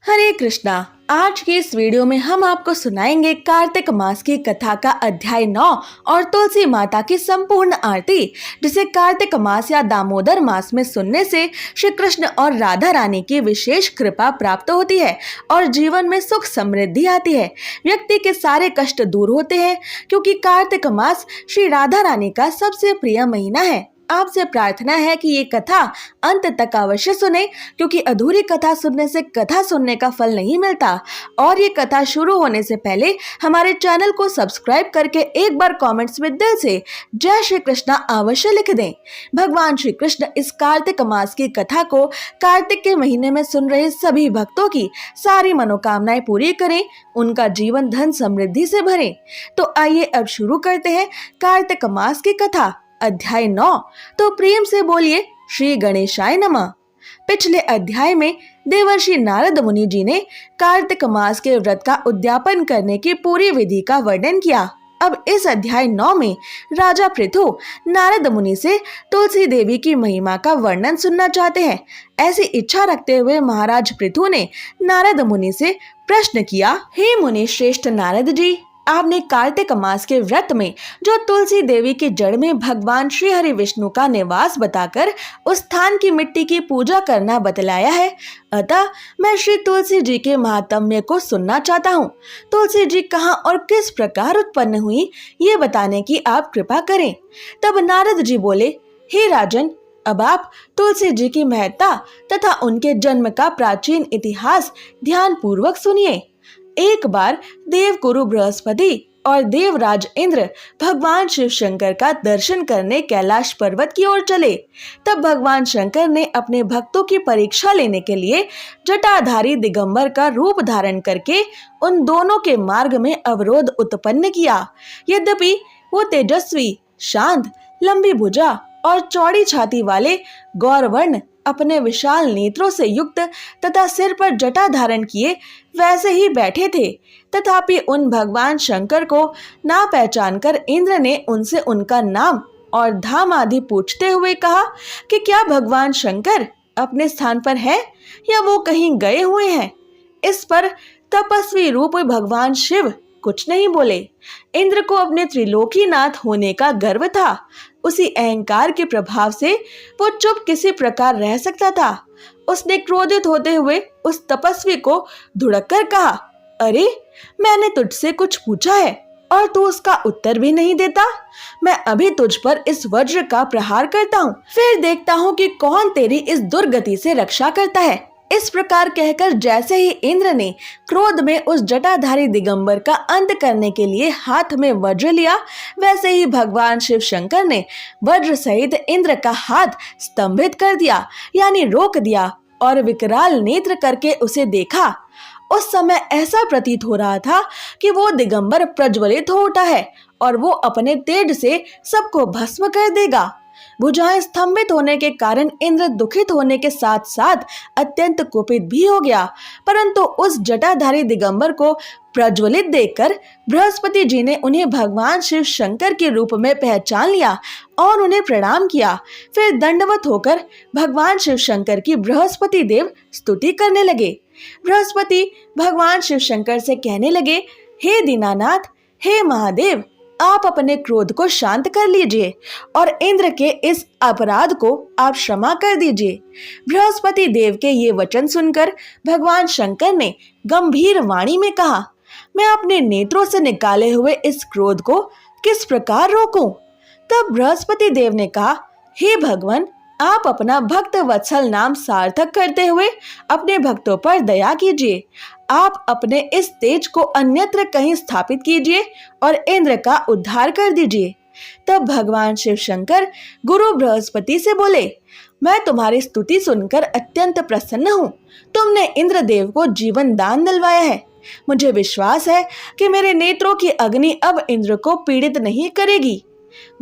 हरे कृष्णा। आज की इस वीडियो में हम आपको सुनाएंगे कार्तिक मास की कथा का अध्याय 9 और तुलसी माता की संपूर्ण आरती, जिसे कार्तिक मास या दामोदर मास में सुनने से श्री कृष्ण और राधा रानी की विशेष कृपा प्राप्त होती है और जीवन में सुख समृद्धि आती है। व्यक्ति के सारे कष्ट दूर होते हैं, क्योंकि कार्तिक मास श्री राधा रानी का सबसे प्रिय महीना है। आपसे प्रार्थना है कि ये कथा अंत तक अवश्य सुने, क्योंकि अधूरी कथा सुनने से कथा सुनने का फल नहीं मिलता। और ये कथा शुरू होने से पहले हमारे चैनल को सब्सक्राइब करके एक बार कमेंट्स में दिल से जय श्री कृष्णा अवश्य लिख दें। भगवान श्री कृष्ण इस कार्तिक मास की कथा को कार्तिक के महीने में सुन रहे सभी भक्तों की सारी मनोकामनाएं पूरी करें, उनका जीवन धन समृद्धि से भरे। तो आइए अब शुरू करते हैं कार्तिक मास की कथा, अध्याय 9। तो प्रेम से बोलिए श्री गणेशाय नमः। पिछले अध्याय में देवर्षि नारद मुनि जी ने कार्तिक मास के व्रत का उद्यापन करने की पूरी विधि का वर्णन किया। अब इस अध्याय 9 में राजा पृथु नारद मुनि से तुलसी देवी की महिमा का वर्णन सुनना चाहते हैं। ऐसी इच्छा रखते हुए महाराज पृथु ने नारद मुनि से प्रश्न किया, हे मुनि श्रेष्ठ नारद जी, आपने कार्तिक मास के व्रत में जो तुलसी देवी की जड़ में भगवान श्री हरि विष्णु का निवास बताकर उस स्थान की मिट्टी की पूजा करना बतलाया है, अतः मैं श्री तुलसी जी के महात्म्य को सुनना चाहता हूँ। तुलसी जी कहाँ और किस प्रकार उत्पन्न हुई, ये बताने की आप कृपा करें। तब नारद जी बोले, हे राजन, अब आप तुलसी जी की महत्ता तथा उनके जन्म का प्राचीन इतिहास ध्यान पूर्वक सुनिए। एक बार देव गुरु बृहस्पति और देवराज इंद्र भगवान शिव शंकर का दर्शन करने कैलाश पर्वत की ओर चले। तब भगवान शंकर ने अपने भक्तों की परीक्षा लेने के लिए जटाधारी दिगंबर का रूप धारण करके उन दोनों के मार्ग में अवरोध उत्पन्न किया। यद्यपि वो तेजस्वी, शांत, लंबी भुजा और चौड़ी छाती वाले गौरवर्ण अपने विशाल नेत्रों से युक्त तथा सिर पर जटा धारण किए वैसे ही बैठे थे, तथापि उन भगवान शंकर को ना पहचान कर इंद्र ने उनसे उनका नाम और धाम आदि पूछते हुए कहा कि क्या भगवान शंकर अपने स्थान पर है या वो कहीं गए हुए हैं। इस पर तपस्वी रूप भगवान शिव कुछ नहीं बोले। इंद्र को अपने त्रिलोकीनाथ होने का गर्व था। उसी अहंकार के प्रभाव से वो चुप किसी प्रकार रह सकता था। उसने क्रोधित होते हुए उस तपस्वी को धुड़क कर कहा, अरे, मैंने तुझसे कुछ पूछा है और तू उसका उत्तर भी नहीं देता। मैं अभी तुझ पर इस वज्र का प्रहार करता हूँ, फिर देखता हूँ कि कौन तेरी इस दुर्गति से रक्षा करता है। इस प्रकार कहकर जैसे ही इंद्र ने क्रोध में उस जटाधारी दिगंबर का अंत करने के लिए हाथ में वज्र लिया, वैसे ही भगवान शिव शंकर ने वज्र सहित इंद्र का हाथ स्तंभित कर दिया, यानी रोक दिया, और विकराल नेत्र करके उसे देखा। उस समय ऐसा प्रतीत हो रहा था कि वो दिगंबर प्रज्वलित हो उठा है और वो अपने तेज से सबको भस्म कर देगा। भुजाएं स्तंभित होने के कारण इंद्र दुखित होने के साथ साथ अत्यंत कुपित भी हो गया, परंतु उस जटाधारी दिगंबर को प्रज्वलित देखकर बृहस्पति जी ने उन्हें भगवान शिव शंकर के रूप में पहचान लिया और उन्हें प्रणाम किया। फिर दंडवत होकर भगवान शिव शंकर की बृहस्पति देव स्तुति करने लगे। बृहस्पति भगवान शिव शंकर से कहने लगे, हे दीनानाथ, हे महादेव, आप अपने क्रोध को शांत कर लीजिए और इंद्र के इस अपराध को आप क्षमा कर दीजिए। बृहस्पति देव के ये वचन सुनकर भगवान शंकर ने गंभीर वाणी में कहा, मैं अपने नेत्रों से निकाले हुए इस क्रोध को किस प्रकार रोकूं? तब बृहस्पति देव ने कहा, हे भगवान, आप अपना भक्त वत्सल नाम सार्थक करते हुए अपने भक्तों पर दया कीजिए। आप अपने इस तेज को अन्यत्र कहीं स्थापित कीजिए और इंद्र का उद्धार कर दीजिए। तब भगवान शिव शंकर गुरु बृहस्पति से बोले, मैं तुम्हारी स्तुति सुनकर अत्यंत प्रसन्न हूँ। तुमने इंद्रदेव को जीवन दान दिलवाया है। मुझे विश्वास है कि मेरे नेत्रों की अग्नि अब इंद्र को पीड़ित नहीं करेगी।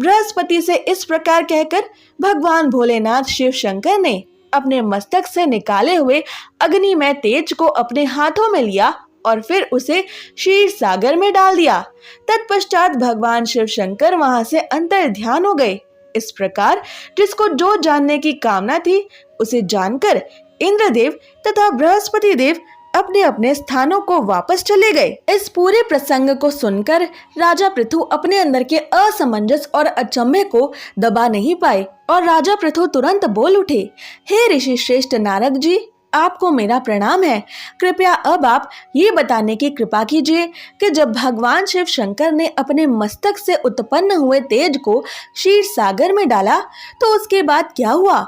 बृहस्पति से इस प्रकार कहकर भगवान भोलेनाथ शिव शंकर ने अपने मस्तक से निकाले हुए अग्निमय तेज को अपने हाथों में लिया और फिर उसे क्षीर सागर में डाल दिया। तत्पश्चात भगवान शिव शंकर वहां से अंतर ध्यान हो गए। इस प्रकार जिसको जो जानने की कामना थी उसे जानकर इंद्रदेव तथा बृहस्पति देव अपने अपने स्थानों को वापस चले गए। इस पूरे प्रसंग को सुनकर राजा पृथु अपने अंदर के असमंजस और अचंभे को दबा नहीं पाए और राजा पृथु तुरंत बोल उठे, हे ऋषि श्रेष्ठ नारद जी, आपको मेरा प्रणाम है। कृपया अब आप ये बताने की कृपा कीजिए कि जब भगवान शिव शंकर ने अपने मस्तक से उत्पन्न हुए तेज को क्षीर सागर में डाला तो उसके बाद क्या हुआ।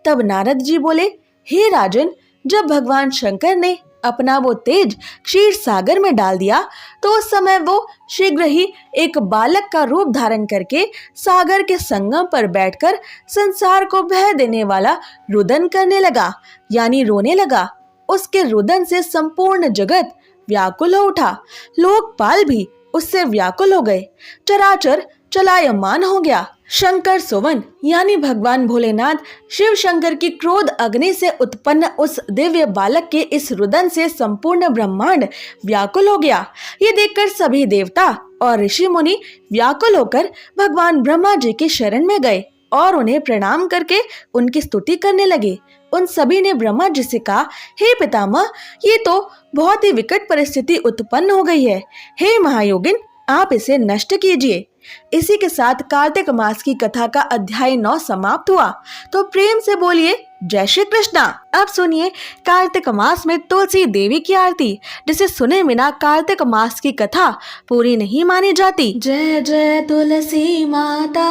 तब नारद जी बोले, हे राजन, जब भगवान शंकर ने अपना वो तेज क्षीर सागर में डाल दिया तो उस समय वो शीघ्र ही एक बालक का रूप धारण करके सागर के संगम पर बैठकर संसार को बह देने वाला रुदन करने लगा, यानी रोने लगा। उसके रुदन से संपूर्ण जगत व्याकुल हो उठा, लोकपाल भी उससे व्याकुल हो गए, चराचर चलायमान हो गया। शंकर सुवन यानी भगवान भोलेनाथ शिव शंकर की क्रोध अग्नि से उत्पन्न उस दिव्य बालक के इस रुदन से संपूर्ण ब्रह्मांड व्याकुल हो गया। ये देखकर सभी देवता और ऋषि मुनि व्याकुल होकर भगवान ब्रह्मा जी की शरण में गए और उन्हें प्रणाम करके उनकी स्तुति करने लगे। उन सभी ने ब्रह्मा जी से कहा, हे पितामह, ये तो बहुत ही विकट परिस्थिति उत्पन्न हो गई है। हे महायोगिन, आप इसे नष्ट कीजिए। इसी के साथ कार्तिक मास की कथा का अध्याय 9 समाप्त हुआ। तो प्रेम से बोलिए जय श्री कृष्णा। अब सुनिए कार्तिक मास में तुलसी देवी की आरती, जिसे सुने बिना कार्तिक मास की कथा पूरी नहीं मानी जाती। जय जय तुलसी माता,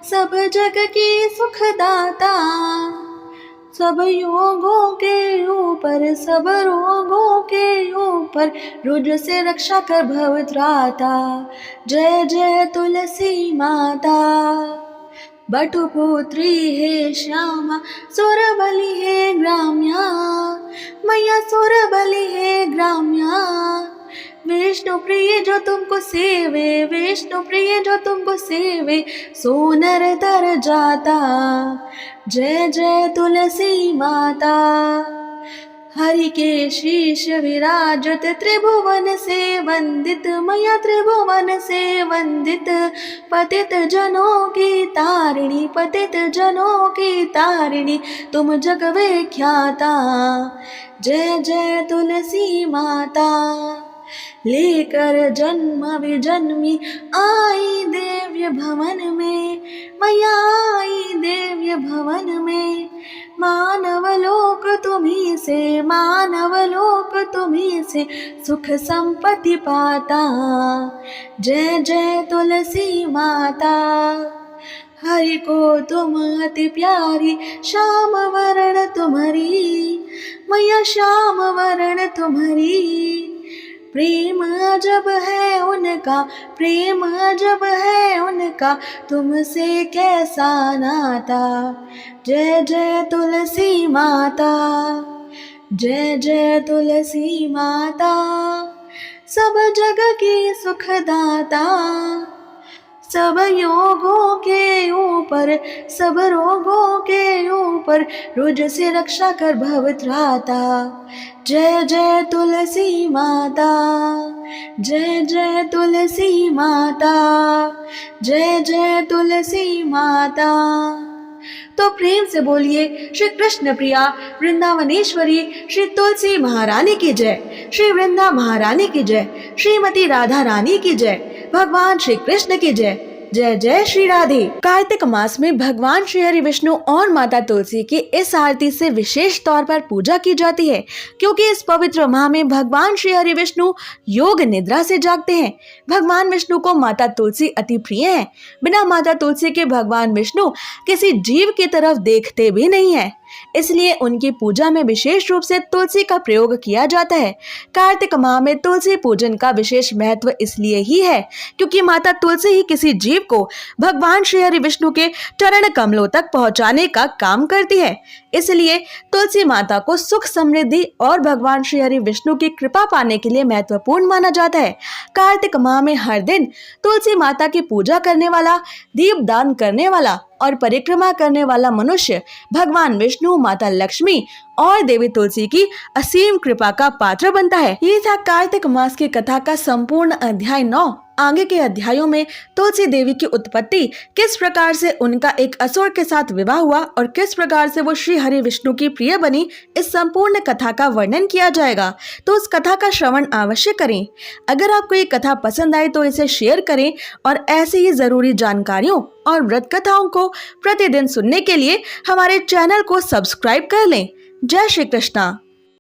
सब जग की सुखदाता, सब योगों के ऊपर, सब रोगों के ऊपर, रुद्र से रक्षा कर भवत्राता। जय जय तुलसी माता। बटुपुत्री है श्यामा, सुरबली है ग्राम्या, मैया सुरबली है ग्राम्या। विष्णु प्रिय जो तुमको सेवे, विष्णु प्रिय जो तुमको सेवे, सोनर तर जाता। जय जय तुलसी माता। हरि के शीश विराजत, त्रिभुवन से वंदित, मैया त्रिभुवन से वंदित, पतित जनों की तारिणी, पतित जनों की तारिणी, तुम जग विख्याता। जय जय तुलसी माता। लेकर जन्म विजन्मी आई देव्य भवन में, मैया आई देव्य भवन में। मानव लोक तुम्ही से, मानव लोक तुम्ही से, सुख संपत्ति पाता। जय जय तुलसी माता। हरि को तुम अति प्यारी, श्याम वरण तुम्हारी, मैया श्याम वरण तुम्हारी। प्रेम अजब है उनका, प्रेम अजब है उनका, तुमसे कैसा नाता। जय जय तुलसी माता। जय जय तुलसी माता। सब जग की सुखदाता, सब योगों के ऊपर, सब रोगों के ऊपर, रुद्र से रक्षा कर भवत्राता। जय जय तुलसी माता। जय जय तुलसी माता। जय जय तुलसी माता। तो प्रेम से बोलिए श्री कृष्ण प्रिया वृंदावनेश्वरी श्री तुलसी महारानी की जय, श्री वृंदा महारानी की जय, श्रीमती राधा रानी की जय, भगवान श्री कृष्ण की जय। जय जय श्री राधे। कार्तिक मास में भगवान श्री हरि विष्णु और माता तुलसी की इस आरती से विशेष तौर पर पूजा की जाती है, क्योंकि इस पवित्र माह में भगवान श्री हरि विष्णु योग निद्रा से जागते हैं। भगवान विष्णु को माता तुलसी अति प्रिय है। बिना माता तुलसी के भगवान विष्णु किसी जीव की तरफ देखते भी नहीं है, इसलिए उनकी पूजा में विशेष रूप से तुलसी का प्रयोग किया जाता है। कार्तिक माह में तुलसी पूजन का विशेष महत्व इसलिए ही है क्योंकि माता तुलसी ही किसी जीव को भगवान श्री हरि विष्णु के चरण कमलों तक पहुंचाने का काम करती है। इसलिए तुलसी माता को सुख समृद्धि और भगवान श्री हरि विष्णु की कृपा पाने के लिए महत्वपूर्ण माना जाता है। कार्तिक माह में हर दिन तुलसी माता की पूजा करने वाला, दीप दान करने वाला और परिक्रमा करने वाला मनुष्य भगवान विष्णु, माता लक्ष्मी और देवी तुलसी की असीम कृपा का पात्र बनता है। ये था कार्तिक मास की कथा का संपूर्ण अध्याय 9। आगे के अध्यायों में तुलसी देवी की उत्पत्ति, किस प्रकार से उनका एक असुर के साथ विवाह हुआ और किस प्रकार से वो श्री हरि विष्णु की प्रिय बनी, इस संपूर्ण कथा का वर्णन किया जाएगा। तो उस कथा का श्रवण अवश्य करें। अगर आपको ये कथा पसंद आए तो इसे शेयर करें और ऐसी ही जरूरी जानकारियों और व्रत कथाओं को प्रतिदिन सुनने के लिए हमारे चैनल को सब्सक्राइब कर लें। जय श्री कृष्णा।